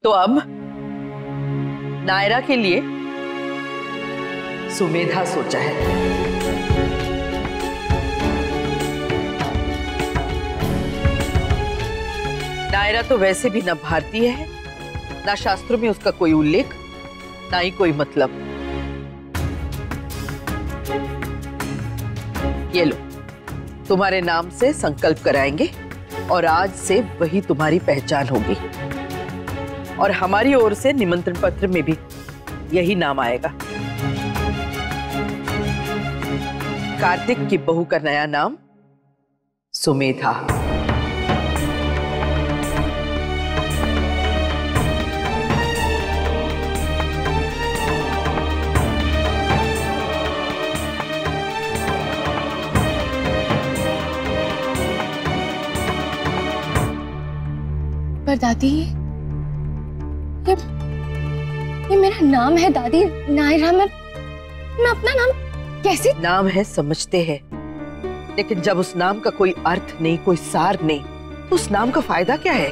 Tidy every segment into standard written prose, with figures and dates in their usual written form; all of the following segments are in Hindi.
तो अब नायरा के लिए सुमेधा सोचा है। नायरा तो वैसे भी न भारतीय है, ना शास्त्रों में उसका कोई उल्लेख, ना ही कोई मतलब। ये लो, तुम्हारे नाम से संकल्प कराएंगे और आज से वही तुम्हारी पहचान होगी। और हमारी ओर से निमंत्रण पत्र में भी यही नाम आएगा। कार्तिक की बहू का नया नाम सुमेधा। पर दादी, ये मेरा नाम है दादी, नायरा। मैं अपना नाम कैसे? नाम है समझते हैं, लेकिन जब उस नाम का कोई अर्थ नहीं, कोई सार नहीं, तो उस नाम का फायदा क्या है?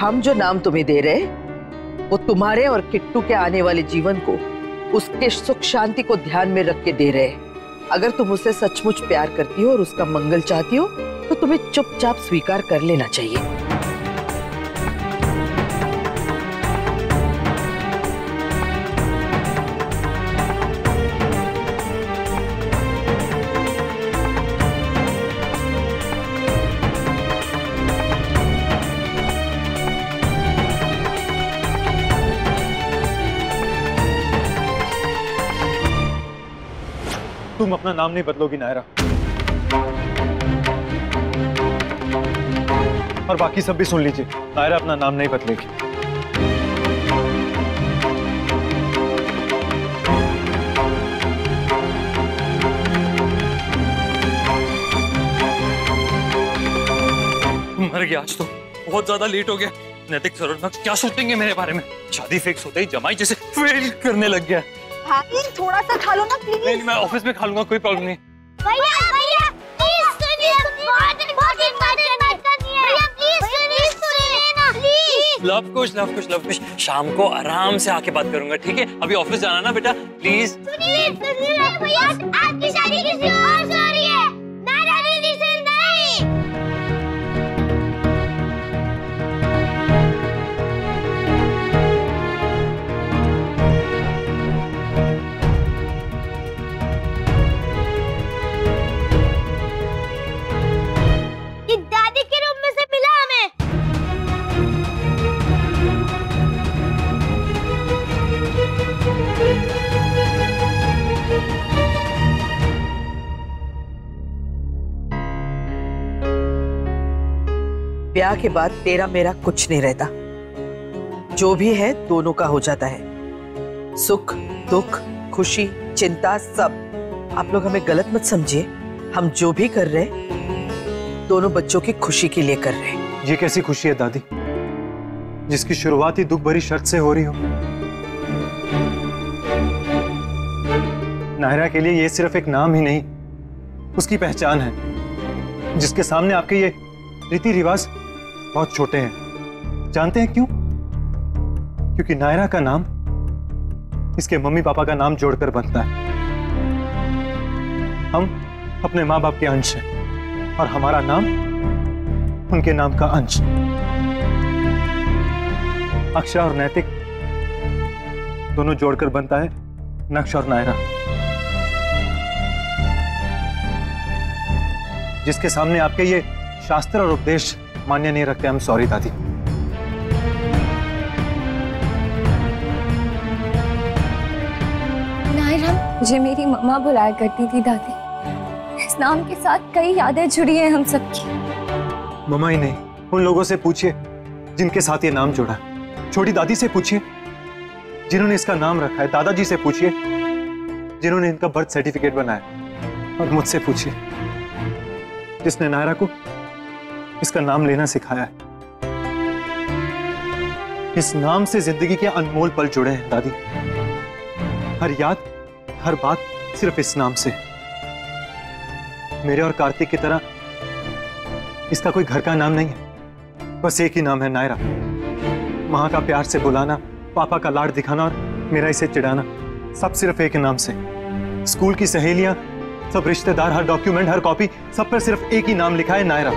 हम जो नाम तुम्हें दे रहे वो तुम्हारे और किट्टू के आने वाले जीवन को, उसके सुख शांति को ध्यान में रख के दे रहे हैं। अगर तुम उसे सचमुच प्यार करती हो और उसका मंगल चाहती हो तो तुम्हें चुपचाप स्वीकार कर लेना चाहिए। तुम अपना नाम नहीं बदलोगी नायरा, और बाकी सब भी सुन लीजिए, नायरा अपना नाम नहीं बदलेगी। मर गया आज तो, बहुत ज्यादा लेट हो गया। नैतिक सर क्या सोचेंगे मेरे बारे में? शादी फिक्स होते ही जमाई जैसे फेल करने लग गया। भाभी थोड़ा सा खा लो ना प्लीज। नहीं, मैं ऑफिस में खा लूंगा, कोई प्रॉब्लम नहीं। भैया भैया प्लीज सुनिए, बहुत इम्पोर्टेंट बात करनी है। भैया प्लीज सुनिए ना प्लीज। लव कुश शाम को आराम से आके बात करूंगा, ठीक है? अभी ऑफिस जाना ना बेटा, प्लीज। सुनिए भैया, आपकी शादी किसी और से हो रही है, नायरा दीदी से नहीं। दादी के रूम में से मिला हमें। ब्याह के बाद तेरा मेरा कुछ नहीं रहता, जो भी है दोनों का हो जाता है। सुख दुख खुशी चिंता सब। आप लोग हमें गलत मत समझिए, हम जो भी कर रहे हैं दोनों बच्चों की खुशी के लिए कर रहे हैं। ये कैसी खुशी है दादी, जिसकी शुरुआत ही दुख भरी शर्त से हो रही हो? नायरा के लिए ये सिर्फ एक नाम ही नहीं, उसकी पहचान है, जिसके सामने आपके ये रीति रिवाज बहुत छोटे हैं। जानते हैं क्यों? क्योंकि नायरा का नाम इसके मम्मी पापा का नाम जोड़कर बनता है। हम अपने माँ बाप के अंश हैं और हमारा नाम उनके नाम का अंश। अक्षरा और नैतिक दोनों जोड़कर बनता है नक्श और नायरा। जिसके सामने आपके ये शास्त्र और उपदेश मान्य नहीं रखते। हम सॉरी दादी। नायरा मुझे मेरी मम्मा बुलाया करती थी दादी। इस नाम के साथ कई यादें जुड़ी हैं हम सबकी। मम्मा ही नहीं, उन लोगों से पूछिए जिनके साथ ये नाम जुड़ा। छोटी दादी से पूछिए जिन्होंने इसका नाम रखा है, दादाजी से पूछिए जिन्होंने इनका बर्थ सर्टिफिकेट बनाया, और मुझसे पूछिए जिसने नायरा को इसका नाम लेना सिखाया है। इस नाम से जिंदगी के अनमोल पल जुड़े हैं दादी। हर याद, हर बात सिर्फ इस नाम से। मेरे और कार्तिक की तरह इसका कोई घर का नाम नहीं है, बस एक ही नाम है, नायरा। माँ का प्यार से बुलाना, पापा का लाड दिखाना और मेरा इसे चिढ़ाना, सब सिर्फ एक नाम से। स्कूल की सहेलियां, सब रिश्तेदार, हर डॉक्यूमेंट, हर कॉपी, सब पर सिर्फ एक ही नाम लिखा है, नायरा।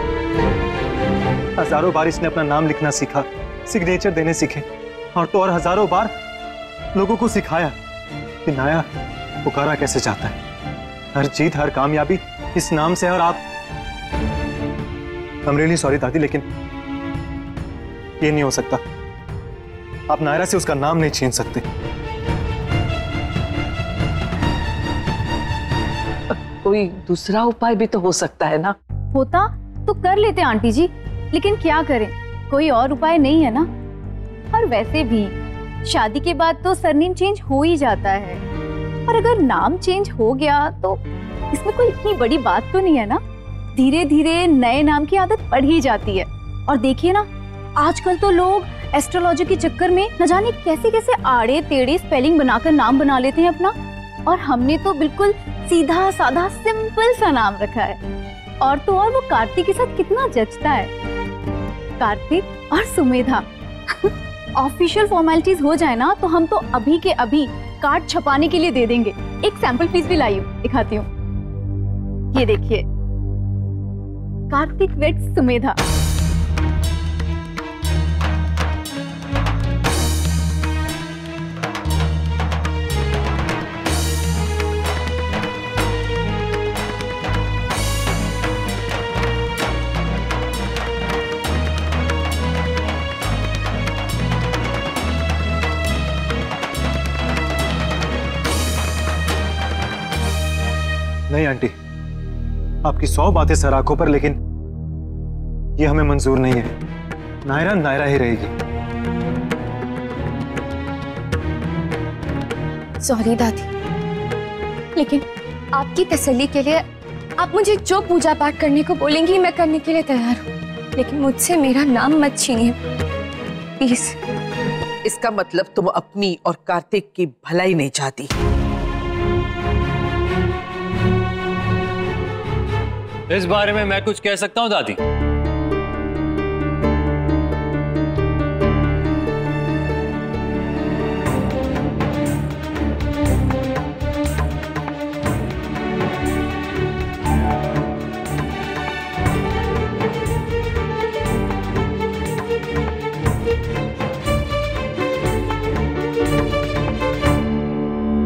हजारों बार इसने अपना नाम लिखना सीखा, सिग्नेचर देने सीखे, और तो और हजारों बार लोगों को सिखाया कि नाया पुकारा कैसे जाता है। हर जीत, हर कामयाबी इस नाम से है। और आप, आई एम रियली सॉरी दादी, लेकिन ये नहीं हो सकता। आप नायरा से उसका नाम नहीं छीन सकते। कोई दूसरा उपाय भी तो हो सकता है ना। होता तो कर लेते आंटी जी, लेकिन क्या करें, कोई और उपाय नहीं है ना। और वैसे भी शादी के बाद तो सरनेम चेंज हो ही जाता है, और अगर नाम चेंज हो गया तो इसमें कोई इतनी बड़ी बात तो नहीं है ना। धीरे धीरे नए नाम की आदत पड़ ही जाती है। और देखिए ना, आजकल तो लोग एस्ट्रोलॉजी के चक्कर में न जाने कैसे कैसे आड़े टेढ़े स्पेलिंग बनाकर नाम बना लेते हैं अपना। और हमने तो बिल्कुल सीधा साधा सिंपल सा नाम रखा है। और तो और वो कार्तिक के साथ कितना जचता है, कार्तिक और सुमेधा। ऑफिशियल फॉर्मेलिटीज हो जाए ना तो हम तो अभी के अभी कार्ड छपाने के लिए दे देंगे। एक सैंपल पीस भी लाई हूँ, दिखाती हूँ। ये देखिए, कार्तिक वेड्स सुमेधा। नहीं आंटी, आपकी 100 बातें सर आंखों पर, लेकिन ये हमें मंजूर नहीं है। नायरा नायरा ही रहेगी। सॉरी दादी, लेकिन आपकी तसल्ली के लिए आप मुझे जो पूजा पाठ करने को बोलेंगी मैं करने के लिए तैयार हूँ, लेकिन मुझसे मेरा नाम मत छीनिए प्लीज। इसका मतलब तुम अपनी और कार्तिक की भलाई नहीं चाहती। इस बारे में मैं कुछ कह सकता हूँ दादी?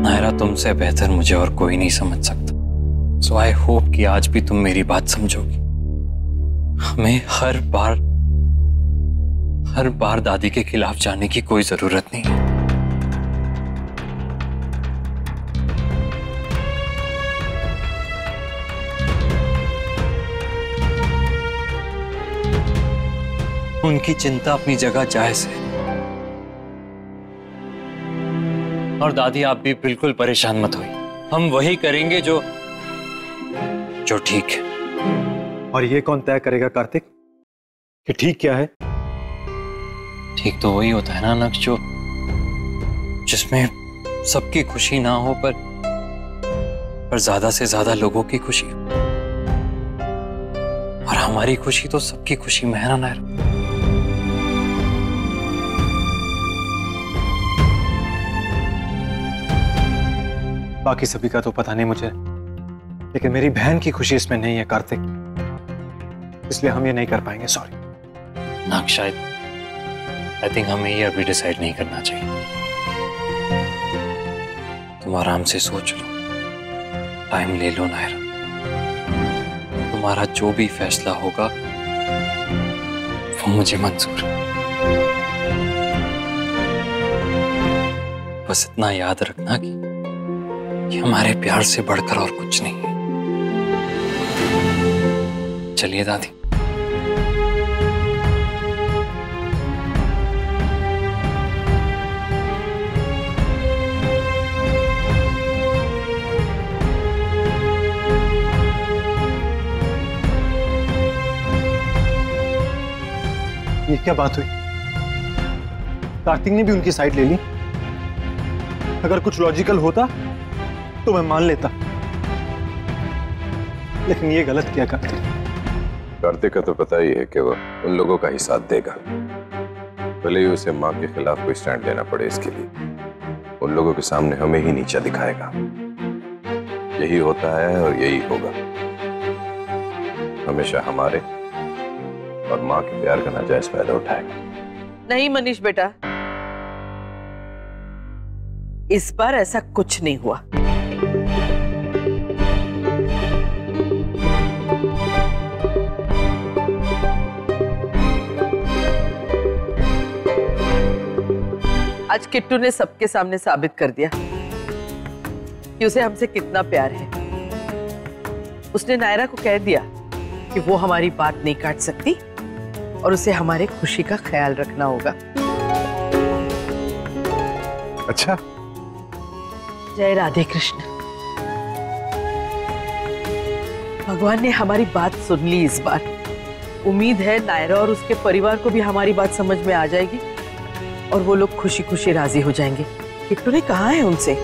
नायरा, तुमसे बेहतर मुझे और कोई नहीं समझ सकता। So I hope कि आज भी तुम मेरी बात समझोगी। हमें हर बार दादी के खिलाफ जाने की कोई जरूरत नहीं है। उनकी चिंता अपनी जगह जायज है। और दादी, आप भी बिल्कुल परेशान मत होइए। हम वही करेंगे जो ठीक है। और ये कौन तय करेगा कार्तिक कि ठीक क्या है? ठीक तो वही होता है ना नक्श, जिसमें सबकी खुशी ना हो पर ज्यादा से ज्यादा लोगों की खुशी। और हमारी खुशी तो सबकी खुशी में है ना नायरा। बाकी सभी का तो पता नहीं मुझे, लेकिन मेरी बहन की खुशी इसमें नहीं है कार्तिक, इसलिए हम ये नहीं कर पाएंगे। सॉरी नक्श, शायद आई थिंक हमें ये अभी डिसाइड नहीं करना चाहिए। तुम आराम से सोच लो, टाइम ले लो नायरा। तुम्हारा जो भी फैसला होगा वो मुझे मंजूर है। बस इतना याद रखना कि ये हमारे प्यार से बढ़कर और कुछ नहीं है। चलिए दादी। ये क्या बात हुई? कार्तिक ने भी उनकी साइड ले ली। अगर कुछ लॉजिकल होता तो मैं मान लेता, लेकिन ये गलत किया कार्तिक। कार्तिक का तो पता ही है कि वो उन लोगों का ही साथ देगा। भले ही उसे माँ के खिलाफ कोई स्टैंड लेना पड़े, इसके लिए उन लोगों के सामने हमें ही नीचा दिखाएगा। यही होता है और यही होगा। हमेशा हमारे और माँ के प्यार का नाजायज फायदा उठाएगा। नहीं मनीष बेटा, इस बार ऐसा कुछ नहीं हुआ। आज किट्टू ने सबके सामने साबित कर दिया कि उसे हमसे कितना प्यार है। उसने नायरा को कह दिया कि वो हमारी बात नहीं काट सकती और उसे हमारे खुशी का ख्याल रखना होगा। अच्छा, जय राधे कृष्ण। भगवान ने हमारी बात सुन ली इस बार। उम्मीद है नायरा और उसके परिवार को भी हमारी बात समझ में आ जाएगी और वो लोग खुशी खुशी राजी हो जाएंगे। किट्टू ने कहा है उनसे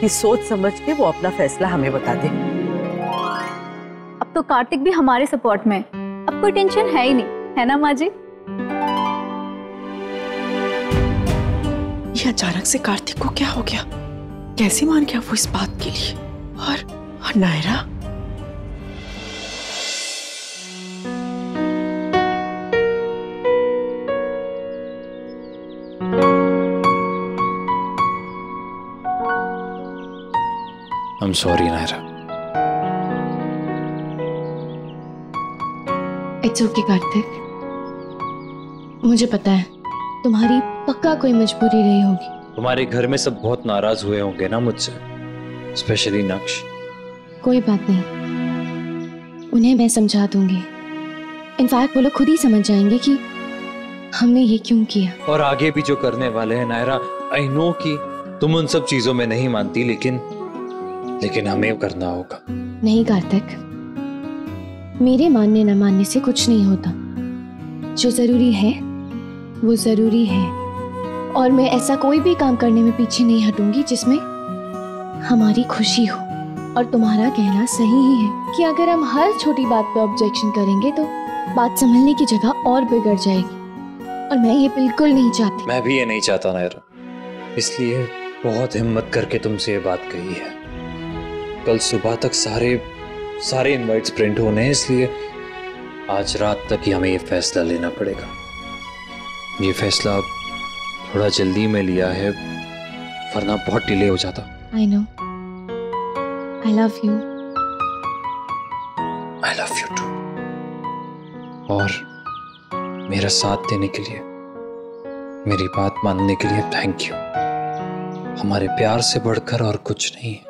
कि सोच समझ के वो अपना फैसला हमें बता दे। अब तो कार्तिक भी हमारे सपोर्ट में, अब कोई टेंशन है ही नहीं, है ना माँ जी? ये अचानक से कार्तिक को क्या हो गया? कैसे मान गया वो इस बात के लिए? और Naira? I'm sorry, Naira. It's okay Kartik, मुझे पता है तुम्हारी पक्का कोई मजबूरी रही होगी। तुम्हारे घर में सब बहुत नाराज हुए होंगे ना मुझसे, स्पेशली नक्श। कोई बात नहीं, उन्हें मैं समझा दूंगी। इनफैक्ट वो लोग खुद ही समझ जाएंगे कि हमने ये क्यों किया। और आगे भी जो करने वाले हैं नायरा, आई नो कि तुम उन सब चीजों में नहीं मानती, लेकिन हमें करना होगा। नहीं कार्तिक, मेरे मानने न मानने से कुछ नहीं होता। जो जरूरी है वो जरूरी है, और मैं ऐसा कोई भी काम करने में पीछे नहीं हटूंगी जिसमें हमारी खुशी हो। और तुम्हारा कहना सही ही है कि अगर हम हर छोटी बात पे ऑब्जेक्शन करेंगे तो बात संभलने की जगह और बिगड़ जाएगी, और मैं ये बिल्कुल नहीं चाहती। मैं भी ये नहीं चाहता नायरा, इसलिए बहुत हिम्मत करके तुमसे ये बात कही है। कल सुबह तक सारे इनवाइट्स प्रिंट होने हैं, इसलिए आज रात तक ही हमें ये फैसला लेना पड़ेगा। ये फैसला थोड़ा जल्दी में लिया है, वरना बहुत डिले हो जाता। I know. I love you. I love you too। और मेरा साथ देने के लिए, मेरी बात मानने के लिए थैंक यू। हमारे प्यार से बढ़कर और कुछ नहीं है।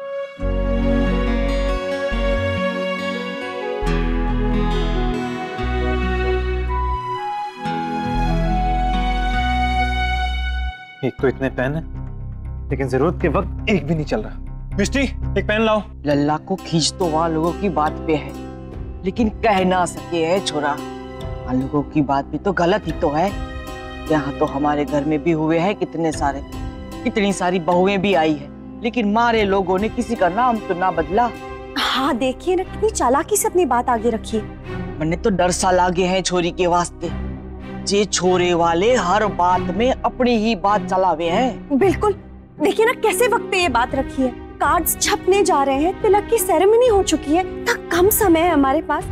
एक तो इतने पेन है, लेकिन जरूरत के वक्त एक भी नहीं चल रहा। मिस्टी, एक पेन लाओ। लल्ला को खींच तो वहाँ लोगों की बात पे है, लेकिन कह ना सके है छोरा। वहाँ लोगों की बात भी तो गलत ही तो है। यहाँ तो हमारे घर में भी हुए हैं कितनी सारी बहुएं भी आई है, लेकिन मारे लोगों ने किसी का नाम तो ना बदला। हाँ देखिए ना, कितनी चालाकी से अपनी बात आगे रखी है। मैंने तो डर सा लागे हैं छोरी के वास्ते। जे छोरे वाले हर बात में अपनी ही बात चलावे हैं। बिल्कुल, देखिए ना कैसे वक्त पे ये बात रखी है। कार्ड्स छपने जा रहे हैं, तिलक की सेरेमनी हो चुकी है, तक कम समय है हमारे पास।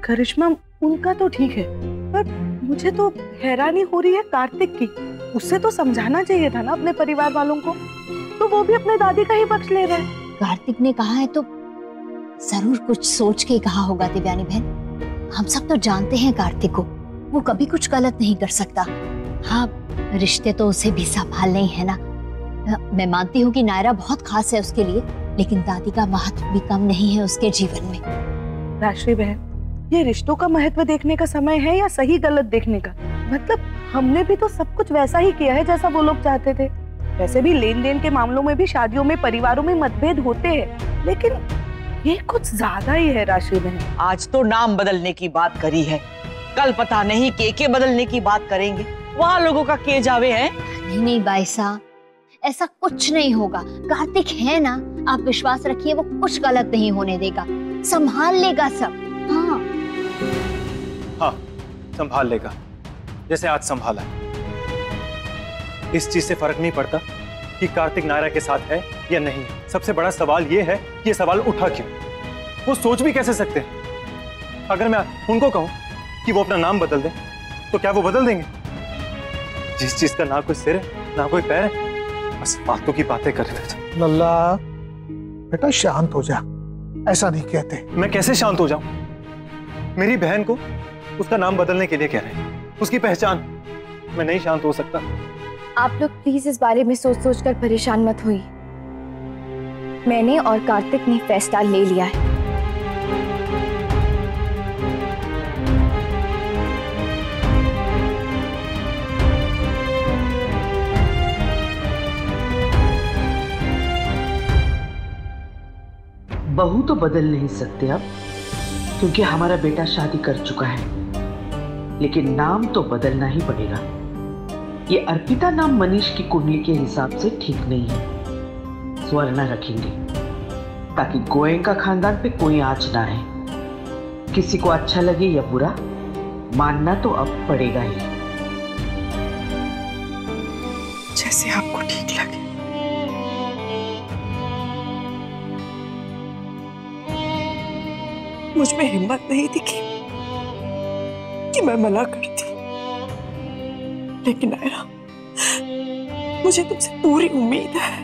करिश्मा, उनका तो ठीक है, पर मुझे तो हैरानी हो रही है कार्तिक की। उससे तो समझाना चाहिए था ना अपने परिवार वालों को, तो वो भी अपने दादी का ही पक्ष ले रहे हैं। कार्तिक ने कहा है तो जरूर कुछ सोच के कहा होगा देवयानी बहन। हम सब तो जानते हैं कार्तिक को, वो कभी कुछ गलत नहीं कर सकता। हाँ, रिश्ते तो उसे भी संभालने ही है ना। मैं मानती हूँ कि नायरा बहुत खास है उसके लिए, लेकिन दादी का महत्व भी कम नहीं है उसके जीवन में। राशि बहन, ये रिश्तों का महत्व देखने का समय है या सही गलत देखने का? मतलब हमने भी तो सब कुछ वैसा ही किया है जैसा वो लोग चाहते थे। वैसे भी लेन देन के मामलों में भी शादियों में परिवारों में मतभेद होते हैं, लेकिन ये कुछ ज्यादा ही है राशि बहन। आज तो नाम बदलने की बात करी है, कल पता नहीं के बदलने की बात करेंगे। वहाँ लोगों का के जावे है। नहीं बाईसा, ऐसा कुछ नहीं होगा। कार्तिक है ना, आप विश्वास रखिए, वो कुछ गलत नहीं होने देगा, संभाल लेगा सब। हाँ हाँ, संभाल लेगा, जैसे आज संभाला है। इस चीज से फर्क नहीं पड़ता कि कार्तिक नायरा के साथ है या नहीं। सबसे बड़ा सवाल यह है कि यह सवाल उठा क्यों। वो सोच भी कैसे सकते हैं? अगर मैं उनको कहूं कि वो अपना नाम बदल दें तो क्या वो बदल देंगे? जिस चीज का ना कोई सिर है ना कोई पैर है, बस फालतू की बातें कर रहे थे। लल्ला बेटा शांत हो जा, ऐसा नहीं कहते। मैं कैसे शांत हो जाऊं? मेरी बहन को उसका नाम बदलने के लिए कह रहे हैं, उसकी पहचान। मैं नहीं शांत हो सकता। आप लोग प्लीज इस बारे में सोच सोच कर परेशान मत होइए। मैंने और कार्तिक ने फैसला ले लिया है। बहू तो बदल नहीं सकते अब, क्योंकि हमारा बेटा शादी कर चुका है, लेकिन नाम तो बदलना ही पड़ेगा। ये अर्पिता नाम मनीष की कुंडली के हिसाब से ठीक नहीं है। स्वर्णा रखेंगे ताकि गोयनका खानदान पे कोई आंच ना आए। किसी को अच्छा लगे या बुरा, मानना तो अब पड़ेगा ही। जैसे आपको ठीक लगे। मुझ में हिम्मत नहीं दिखी कि मैं मना करती, लेकिन नायरा, मुझे तुमसे पूरी उम्मीद है।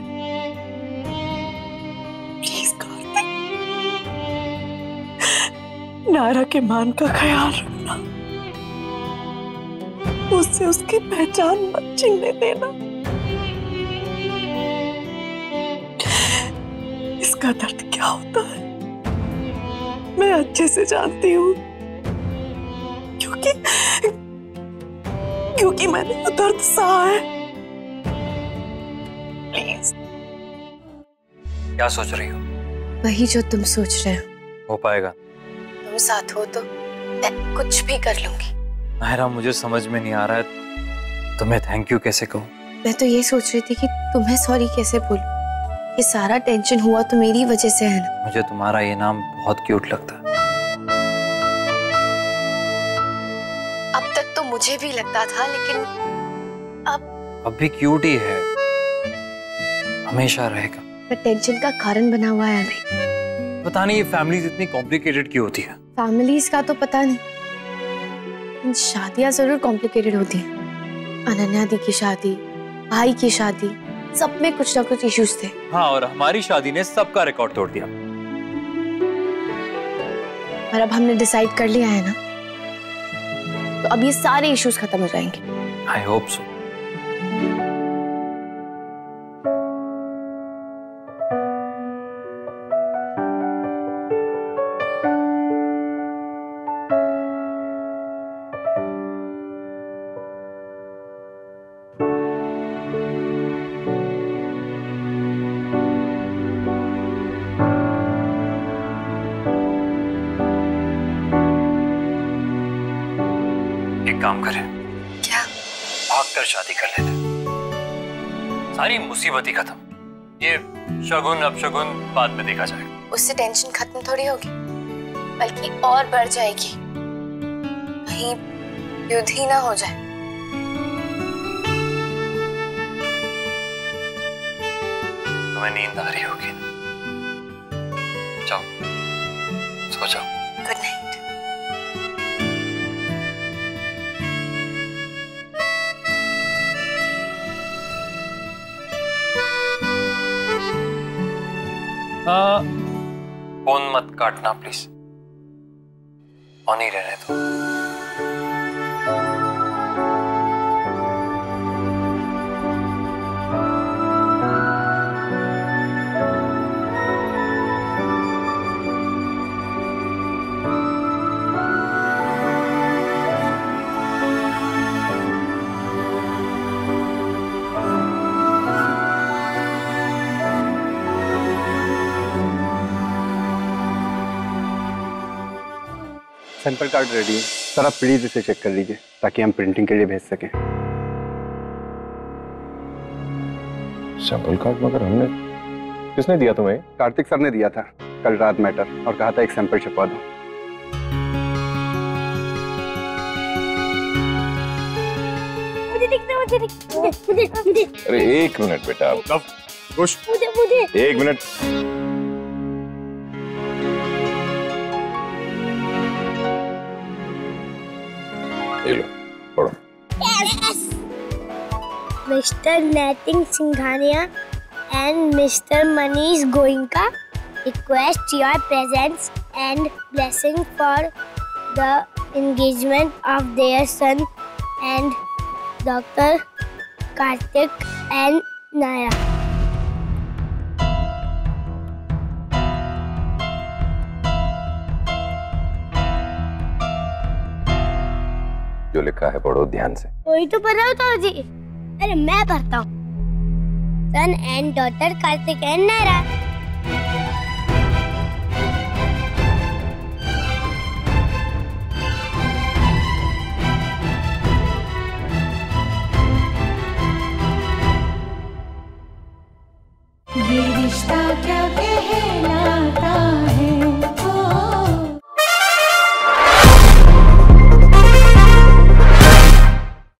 प्लीज कार्तिक, नायरा के मान का ख्याल रखना। उससे उसकी पहचान मत छीनने देना। इसका दर्द क्या होता है मैं अच्छे से जानती हूँ, क्योंकि मैंने वो दर्द सहा है। प्लीज। क्या सोच रही हो? वही जो तुम सोच रहे हो पाएगा? तुम साथ हो तो मैं कुछ भी कर लूंगी। नायरा, मुझे समझ में नहीं आ रहा है तुम्हें थैंक यू कैसे कहूँ। मैं तो ये सोच रही थी कि तुम्हें सॉरी कैसे बोलूं। ये सारा टेंशन हुआ तो मेरी वजह से है ना। मुझे तुम्हारा ये नाम बहुत क्यूट लगता है। अब तक तो मुझे भी लगता था, लेकिन अब भी क्यूट ही है, हमेशा रहेगा। मैं टेंशन का कारण बना हुआ है अभी। पता नहीं ये फैमिलीज इतनी कॉम्प्लिकेटेड क्यों होती है। फैमिलीज का तो पता नहीं, शादियां जरूर कॉम्प्लिकेटेड होती हैं। अनन्या दी की शादी, भाई की शादी, सब में कुछ ना कुछ इश्यूज थे। हाँ, और हमारी शादी ने सबका रिकॉर्ड तोड़ दिया। और अब हमने डिसाइड कर लिया है ना, तो अब ये सारे इश्यूज खत्म हो जाएंगे। I hope so. काम करें क्या? भागकर शादी कर लेते, सारी मुसीबत ही खत्म। ये शगुन अपशगुन बाद में देखा जाएगा। उससे टेंशन खत्म थोड़ी होगी, बल्कि और बढ़ जाएगी। कहीं युद्ध ही ना हो जाए। तुम्हें नींद आ रही होगी, जाओ सो जाओ। Good night. फोन मत काटना प्लीज, ऑन ही रहने दो। सैंपल कार्ड रेडी है सर, आप प्लीज इसे चेक कर लीजिए ताकि हम प्रिंटिंग के लिए भेज सकें। सैंपल कार्ड मगर हमने, किसने दिया तुम्हें? कार्तिक सर ने दिया था कल रात मैटर, और कहा था एक सैंपल छपवा दो। मुझे अरे 1 मिनट बेटा, मुझे 1 मिनट। ये लो पढ़ो। मिस्टर नैतिंग Singhania and Mr. Manish Goenka request your presence and blessing for the engagement of their son and Dr. Karthik and Naira. जो लिखा है पढ़ो ध्यान से। वही तो पढ़ रहा हूँ जी। अरे मैं पढ़ता हूँ। Son and daughter Karthik and Naira. ये रिश्ता क्या कहलाता